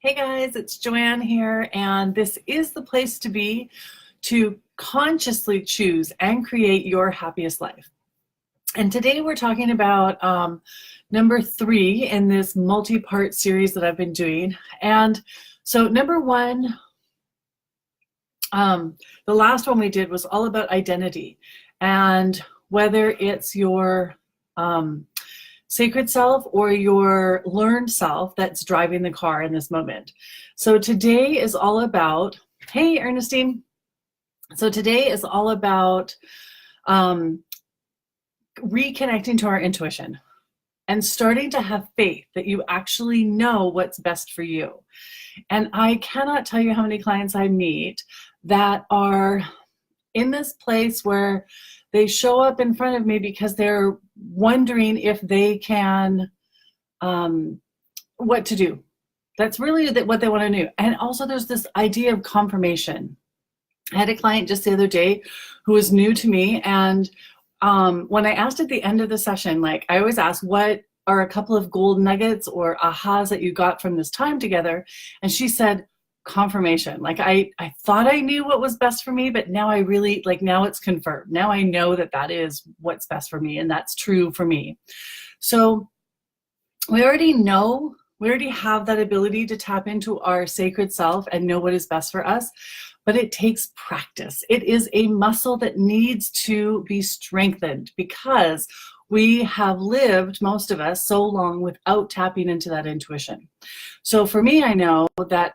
Hey guys, it's Joanne here, and this is the place to be to consciously choose and create your happiest life. And today we're talking about number 3 in this multi-part series that I've been doing. And so number 1, the last one we did was all about identity and whether it's your sacred self or your learned self that's driving the car in this moment. So today is all about, hey Ernestine, so today is all about reconnecting to our intuition and starting to have faith that you actually know what's best for you. And I cannot tell you how many clients I meet that are in this place where they show up in front of me because they're wondering if they can, what to do. That's really what they want to do. And also there's this idea of confirmation. I had a client just the other day who was new to me, and when I asked at the end of the session, like I always ask, what are a couple of gold nuggets or ahas that you got from this time together? And she said, confirmation. Like I thought I knew what was best for me, but now I really, like, now it's confirmed. Now I know that that is what's best for me, and that's true for me. So we already know, we already have that ability to tap into our sacred self and know what is best for us, but it takes practice. It is a muscle that needs to be strengthened because we have lived, most of us, so long without tapping into that intuition. So for me, I know that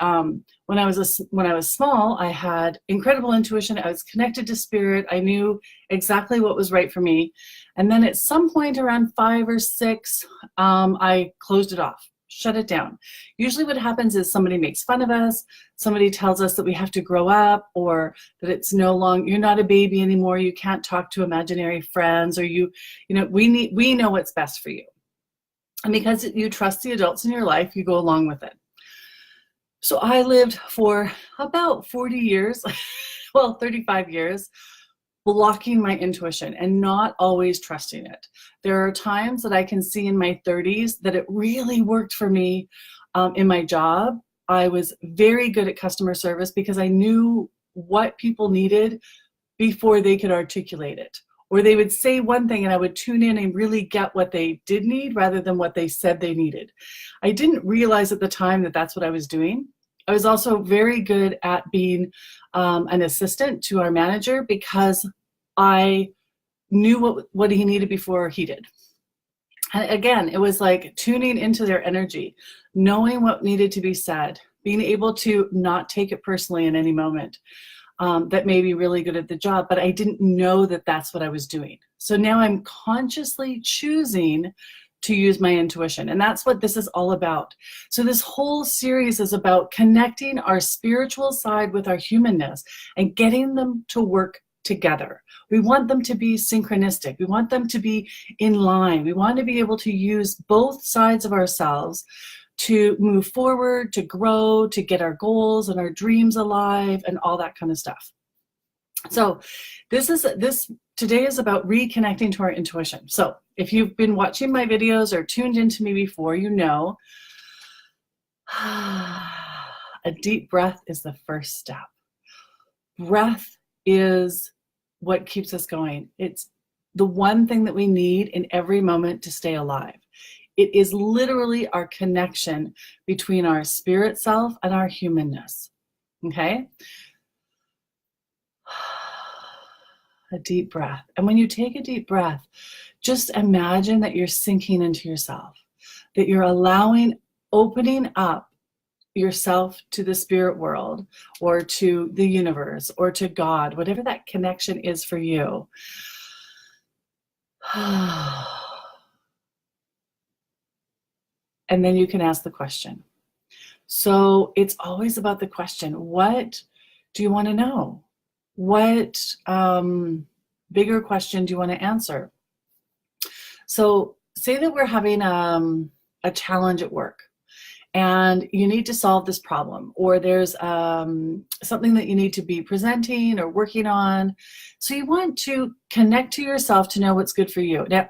when I was small, I had incredible intuition. I was connected to spirit. I knew exactly what was right for me. And then at some point around 5 or 6, I closed it off, shut it down. Usually what happens is somebody makes fun of us, somebody tells us that we have to grow up, or that it's no longer, you're not a baby anymore, you can't talk to imaginary friends, or we know what's best for you. And because you trust the adults in your life, you go along with it. So I lived for about 40 years, well, 35 years, blocking my intuition and not always trusting it. There are times that I can see in my 30s that it really worked for me in my job. I was very good at customer service because I knew what people needed before they could articulate it. Or they would say one thing and I would tune in and really get what they did need rather than what they said they needed. I didn't realize at the time that that's what I was doing. I was also very good at being an assistant to our manager because I knew what he needed before he did. And again, it was like tuning into their energy, knowing what needed to be said, being able to not take it personally in any moment. That may be really good at the job, but I didn't know that that's what I was doing. So now I'm consciously choosing to use my intuition, and that's what this is all about. So this whole series is about connecting our spiritual side with our humanness and getting them to work together. We want them to be synchronistic. We want them to be in line. We want to be able to use both sides of ourselves to move forward, to grow, to get our goals and our dreams alive, and all that kind of stuff. So today is about reconnecting to our intuition. So if you've been watching my videos or tuned into me before, you know a deep breath is the first step. Breath is what keeps us going. It's the one thing that we need in every moment to stay alive. It is literally our connection between our spirit self and our humanness. Okay? A deep breath. And when you take a deep breath, just imagine that you're sinking into yourself, that you're opening up yourself to the spirit world or to the universe or to God, whatever that connection is for you. And then you can ask the question. So it's always about the question, what do you want to know? What bigger question do you want to answer? So say that we're having a challenge at work and you need to solve this problem, or there's something that you need to be presenting or working on. So you want to connect to yourself to know what's good for you. Now,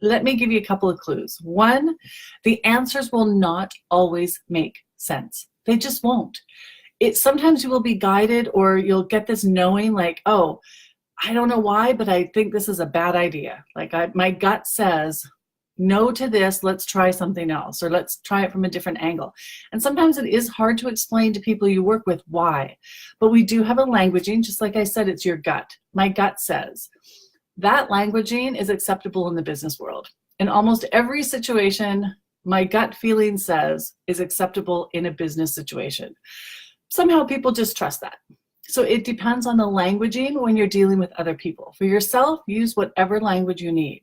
let me give you a couple of clues. One, the answers will not always make sense. They just won't. Sometimes you will be guided, or you'll get this knowing like, oh, I don't know why, but I think this is a bad idea. Like my gut says no to this, let's try something else, or let's try it from a different angle. And sometimes it is hard to explain to people you work with why, but we do have a languaging. Just like I said, it's your gut. My gut says. That languaging is acceptable in the business world. In almost every situation, my gut feeling says is acceptable in a business situation. Somehow people just trust that. So it depends on the languaging when you're dealing with other people. For yourself, use whatever language you need.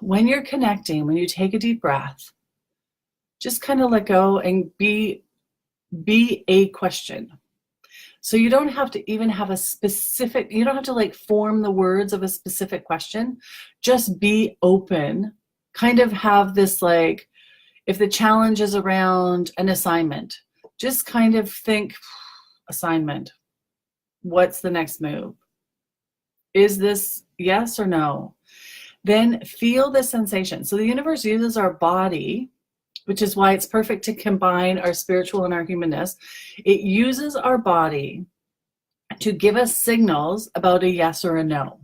When you're connecting, when you take a deep breath, just kind of let go and be a question. So you don't have to even have a specific, you don't have to like form the words of a specific question. Just be open. Kind of have this like, if the challenge is around an assignment, just kind of think, assignment. What's the next move? Is this yes or no? Then feel the sensation. So the universe uses our body, which is why it's perfect to combine our spiritual and our humanness. It uses our body to give us signals about a yes or a no.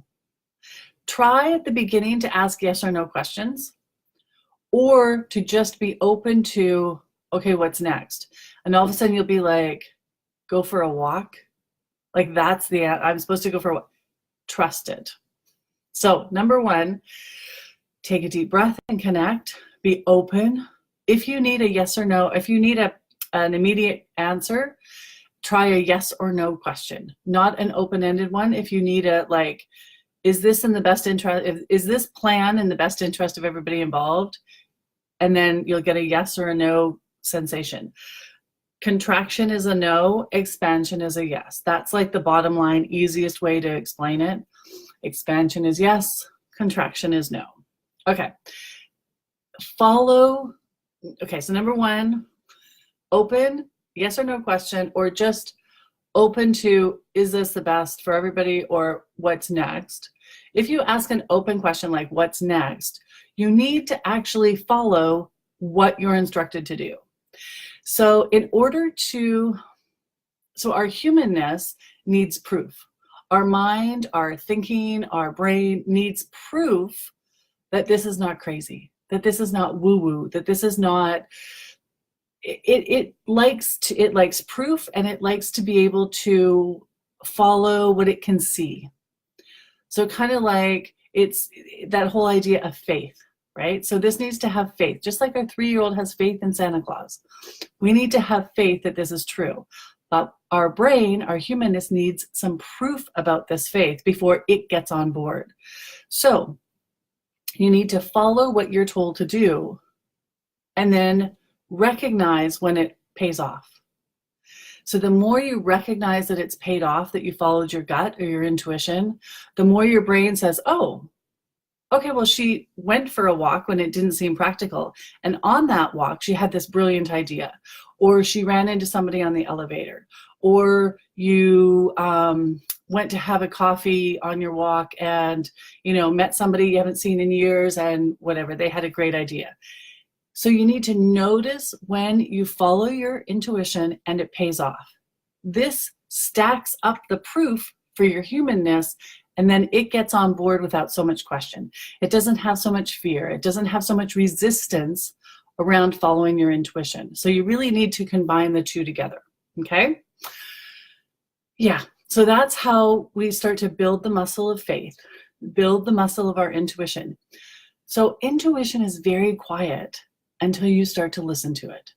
Try at the beginning to ask yes or no questions, or to just be open to, okay, what's next? And all of a sudden you'll be like, go for a walk. Like that's I'm supposed to go for a walk. Trust it. So number one, take a deep breath and connect. Be open. If you need a yes or no, if you need an immediate answer, try a yes or no question, not an open-ended one. If you need a like, is this in the best interest? Is this plan in the best interest of everybody involved? And then you'll get a yes or a no sensation. Contraction is a no, expansion is a yes. That's like the bottom line, easiest way to explain it. Expansion is yes, contraction is no. Okay. Okay, so number one, open, yes or no question, or just open to, is this the best for everybody, or what's next? If you ask an open question like what's next, you need to actually follow what you're instructed to do. So our humanness needs proof. Our mind, our thinking, our brain needs proof that this is not crazy, that this is not woo-woo, that this is not, it likes proof, and it likes to be able to follow what it can see. So kind of like it's that whole idea of faith, right? So this needs to have faith, just like our 3-year-old has faith in Santa Claus. We need to have faith that this is true. But our brain, our humanness, needs some proof about this faith before it gets on board. So you need to follow what you're told to do, and then recognize when it pays off. So the more you recognize that it's paid off, that you followed your gut or your intuition, the more your brain says, oh, okay, well, she went for a walk when it didn't seem practical. And on that walk, she had this brilliant idea. Or she ran into somebody on the elevator. Or you went to have a coffee on your walk and, met somebody you haven't seen in years, and whatever, they had a great idea. So you need to notice when you follow your intuition and it pays off. This stacks up the proof for your humanness, and then it gets on board without so much question. It doesn't have so much fear. It doesn't have so much resistance around following your intuition. So you really need to combine the two together, okay? Yeah, so that's how we start to build the muscle of faith, build the muscle of our intuition. So intuition is very quiet until you start to listen to it.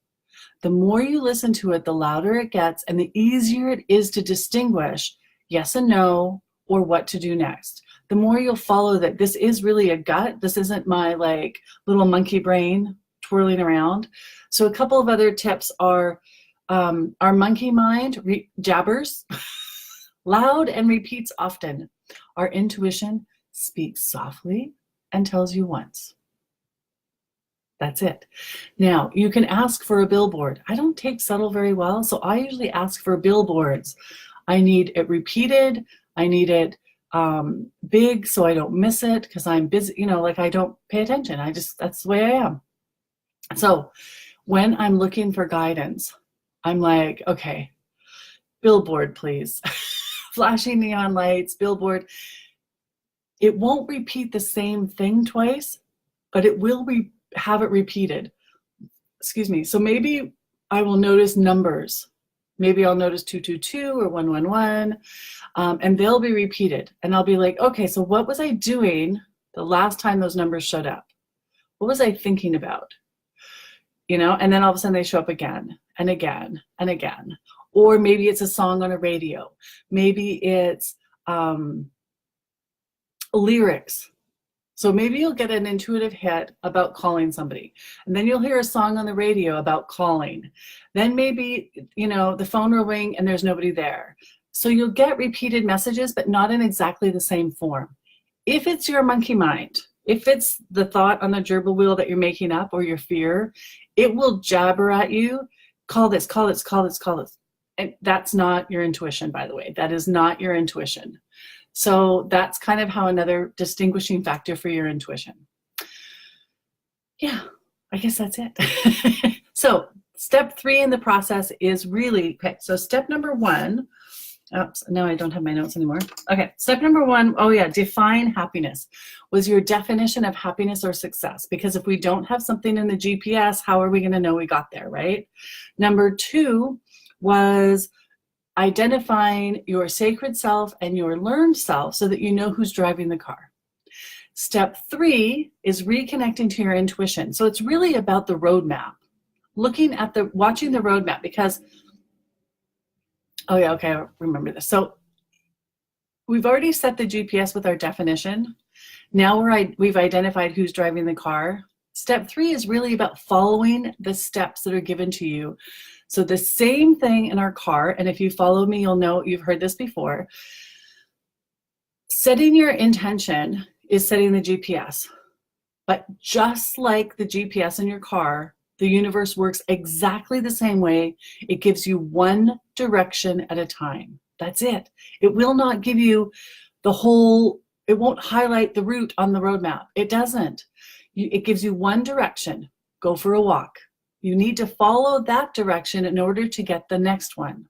The more you listen to it, the louder it gets, and the easier it is to distinguish yes and no, or what to do next. The more you'll follow that this is really a gut, this isn't my like little monkey brain twirling around. So a couple of other tips are our monkey mind jabbers loud and repeats often. Our intuition speaks softly and tells you once. That's it. Now, you can ask for a billboard. I don't take subtle very well, so I usually ask for billboards. I need it repeated. I need it big so I don't miss it, because I'm busy, like I don't pay attention. That's the way I am. So When I'm looking for guidance, I'm like, okay, billboard, please. Flashing neon lights, billboard. It won't repeat the same thing twice, but it will have it repeated. Excuse me. So maybe I will notice numbers. Maybe I'll notice 222 or 111, and they'll be repeated. And I'll be like, okay, so what was I doing the last time those numbers showed up? What was I thinking about? You know, and then all of a sudden they show up again and again and again. Or maybe it's a song on a radio. Maybe it's lyrics. So maybe you'll get an intuitive hit about calling somebody, and then you'll hear a song on the radio about calling. Then maybe, you know, the phone will ring and there's nobody there. So you'll get repeated messages, but not in exactly the same form. If it's your monkey mind, if it's the thought on the gerbil wheel that you're making up or your fear, it will jabber at you, call this, call this, call this, call this. And that's not your intuition, by the way. That is not your intuition. So that's kind of how another distinguishing factor for your intuition. Yeah, I guess that's it. So step 3 in the process is really, okay, so step number 1, oops, now I don't have my notes anymore. Okay, step number 1, oh yeah, define happiness. Was your definition of happiness or success? Because if we don't have something in the GPS, how are we gonna know we got there, right? Number 2 was identifying your sacred self and your learned self so that you know who's driving the car. Step 3 is reconnecting to your intuition. So it's really about the roadmap, watching the roadmap, because, oh yeah, okay, I remember this. So we've already set the GPS with our definition. Now we've identified who's driving the car. Step 3 is really about following the steps that are given to you. So the same thing in our car, and if you follow me, you'll know you've heard this before. Setting your intention is setting the GPS. But just like the GPS in your car, the universe works exactly the same way. It gives you one direction at a time. That's it. It will not give you the whole, it won't highlight the route on the roadmap. It doesn't. It gives you one direction. Go for a walk. You need to follow that direction in order to get the next one.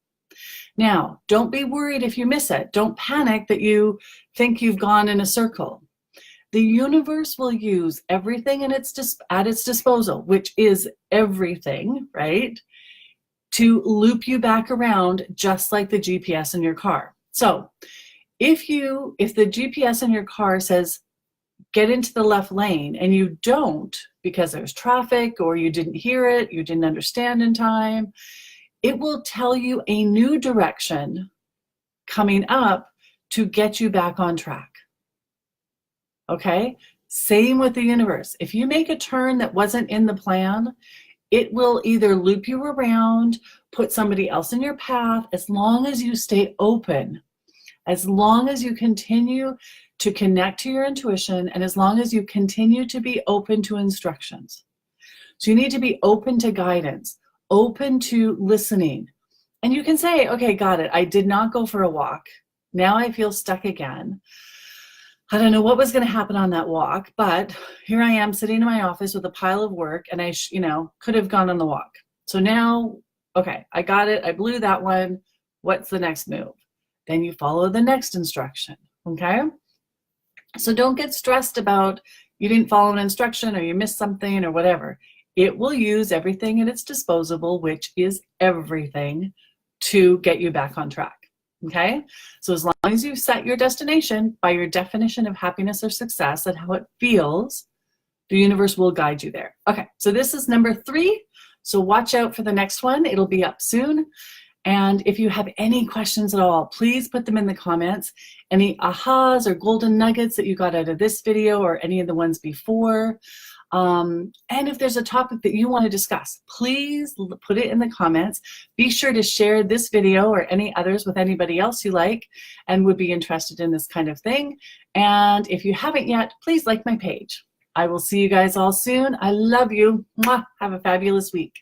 Now, don't be worried if you miss it. Don't panic that you think you've gone in a circle. The universe will use everything at its disposal, which is everything, right, to loop you back around just like the GPS in your car. So if the GPS in your car says, get into the left lane, and you don't because there's traffic or you didn't hear it, you didn't understand in time, it will tell you a new direction coming up to get you back on track. Okay? Same with the universe. If you make a turn that wasn't in the plan, it will either loop you around, put somebody else in your path, as long as you stay open, as long as you continue to connect to your intuition, and as long as you continue to be open to instructions. So you need to be open to guidance, open to listening. And you can say, okay, got it. I did not go for a walk. Now I feel stuck again. I don't know what was going to happen on that walk, but here I am sitting in my office with a pile of work, and I could have gone on the walk. So now, okay, I got it. I blew that one. What's the next move? Then you follow the next instruction, okay? So don't get stressed about you didn't follow an instruction or you missed something or whatever. It will use everything at its disposal, which is everything, to get you back on track, okay? So as long as you set your destination by your definition of happiness or success and how it feels, the universe will guide you there. Okay, so this is number 3. So watch out for the next one. It'll be up soon. And if you have any questions at all, please put them in the comments. Any ahas or golden nuggets that you got out of this video or any of the ones before. And if there's a topic that you want to discuss, please put it in the comments. Be sure to share this video or any others with anybody else you like and would be interested in this kind of thing. And if you haven't yet, please like my page. I will see you guys all soon. I love you. Mwah. Have a fabulous week.